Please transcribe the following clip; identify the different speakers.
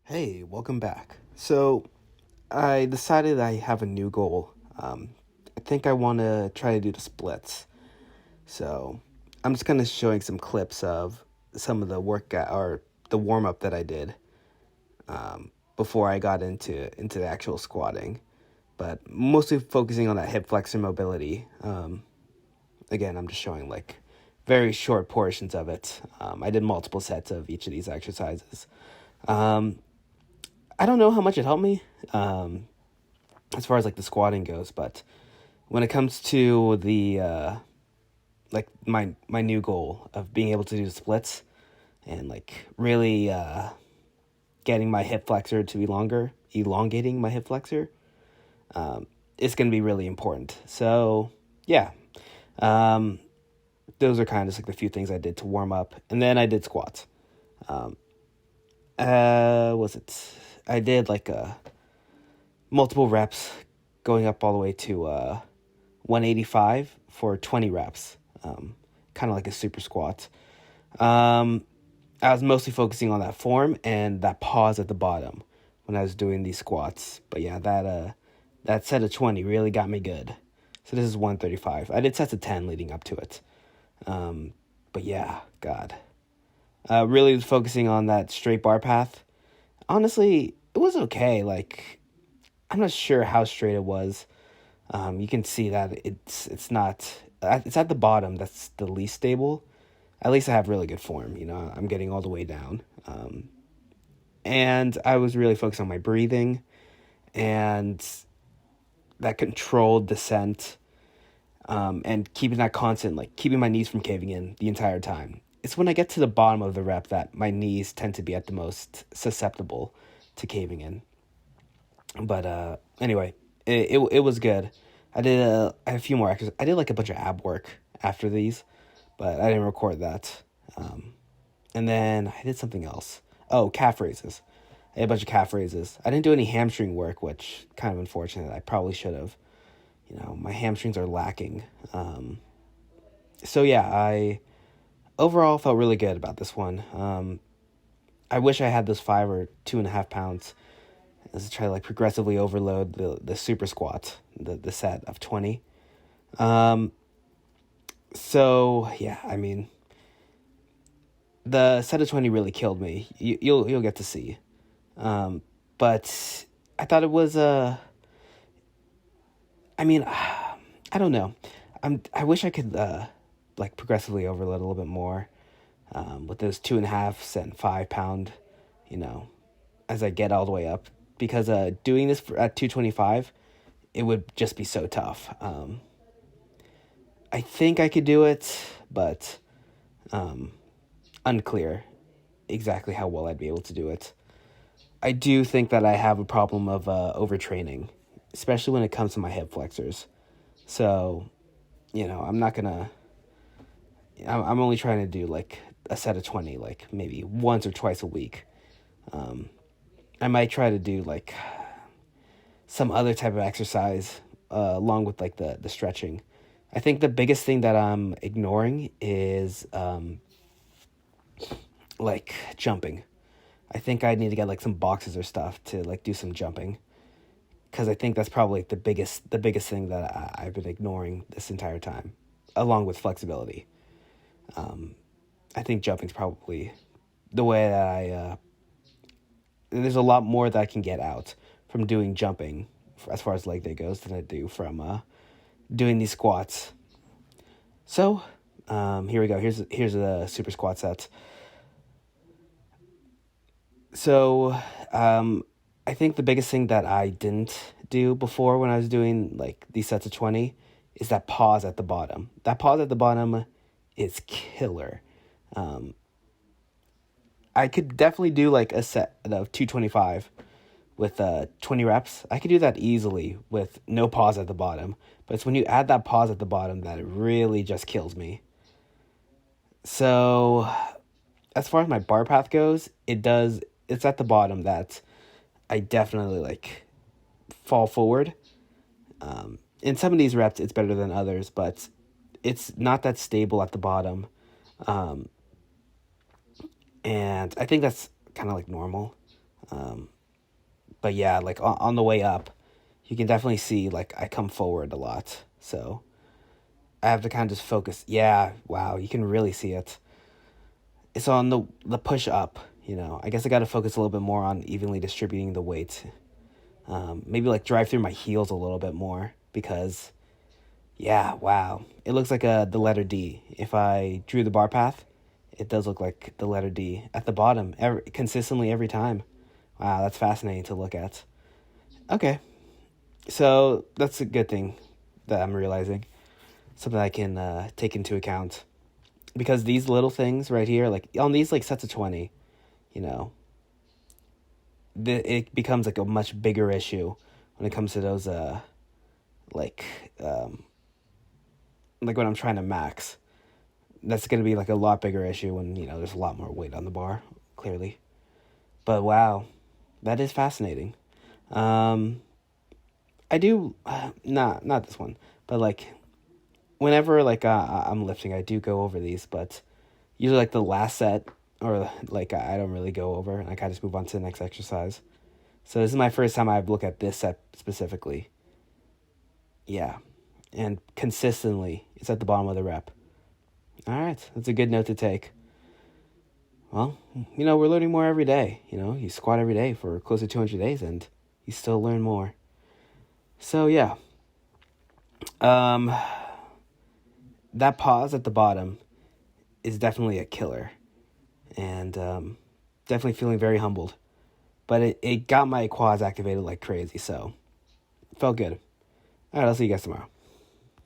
Speaker 1: Hey, welcome back. So, I decided I have a new goal. I think I want to try to do the splits. So, I'm just kind of showing some clips of some of the workout or the warm up that I did before I got into the actual squatting, but mostly focusing on that hip flexor mobility. Again, I'm just showing like very short portions of it. I did multiple sets of each of these exercises. Um, I don't know how much it helped me. As far as like the squatting goes, but when it comes to the like my new goal of being able to do the splits and like really getting my hip flexor to be longer, elongating my hip flexor, it's going to be really important. So yeah, um, those are kind of just like the few things I did to warm up, and then I did squats. Um, was it? I did like multiple reps, going up all the way to 185 for 20 reps, kind of like a super squat. I was mostly focusing on that form and that pause at the bottom when I was doing these squats. But yeah, that set of 20 really got me good. So this is 135. I did sets of 10 leading up to it. But yeah, God. Really focusing on that straight bar path. Honestly, it was okay. Like, I'm not sure how straight it was. You can see that it's not, it's at the bottom that's the least stable. At least I have really good form. I'm getting all the way down. And I was really focused on my breathing and that controlled descent, and keeping that constant, like keeping my knees from caving in the entire time. It's when I get to the bottom of the rep that my knees tend to be at the most susceptible to caving in. But anyway, it was good. I did a few more exercises. I did like a bunch of ab work after these, but I didn't record that. And then I did something else. Oh, calf raises. I did a bunch of calf raises. I didn't do any hamstring work, which kind of unfortunate. I probably should have. My hamstrings are lacking. So yeah, I overall felt really good about this one. I wish I had those 5 or 2.5 pounds as to try to like progressively overload the super squat, the set of 20. So yeah, I mean, the set of 20 really killed me. You'll get to see. But I thought it was I mean, I don't know. I wish I could like progressively overload a little bit more, with those 2.5 and 5 pound, you know, as I get all the way up, because doing this at 225, it would just be so tough. I think I could do it, but unclear exactly how well I'd be able to do it. I do think that I have a problem of overtraining, especially when it comes to my hip flexors. So, I'm not gonna. I'm only trying to do like a set of 20, like maybe once or twice a week. I might try to do like some other type of exercise along with like the stretching. I think the biggest thing that I'm ignoring is like jumping. I think I need to get like some boxes or stuff to like do some jumping, because I think that's probably like the biggest thing that I've been ignoring this entire time, along with flexibility. I think jumping's probably the way that there's a lot more that I can get out from doing jumping as far as leg day goes than I do from doing these squats. So here we go. Here's the super squat set. So I think the biggest thing that I didn't do before when I was doing like these sets of 20 is that pause at the bottom. That pause at the bottom is killer. I could definitely do like a set of 225 with 20 reps. I could do that easily with no pause at the bottom. But it's when you add that pause at the bottom that it really just kills me. So as far as my bar path goes, it's at the bottom that I definitely like fall forward. In some of these reps, it's better than others, but it's not that stable at the bottom. And I think that's kind of like normal. But yeah, like on the way up, you can definitely see like I come forward a lot. So I have to kind of just focus. Yeah, wow, you can really see it. It's on the push up. I guess I got to focus a little bit more on evenly distributing the weight. Maybe like drive through my heels a little bit more because, yeah, wow, it looks like the letter D. If I drew the bar path, it does look like the letter D at the bottom consistently every time. Wow, that's fascinating to look at. Okay, so that's a good thing that I'm realizing, something I can take into account, because these little things right here, like on these like sets of 20, you know, it becomes like a much bigger issue when it comes to those like um like when I'm trying to max. That's going to be like a lot bigger issue when there's a lot more weight on the bar, clearly. But wow, that is fascinating. Um, I do not this one, but like whenever like I'm lifting, I do go over these, but usually like the last set, or like I don't really go over, and I kind of just move on to the next exercise. So this is my first time I've looked at this set specifically. Yeah, and consistently, it's at the bottom of the rep. All right, that's a good note to take. Well, we're learning more every day. You squat every day for close to 200 days, and you still learn more. So yeah, um, that pause at the bottom is definitely a killer, and definitely feeling very humbled. But it got my quads activated like crazy, so it felt good. All right, I'll see you guys tomorrow.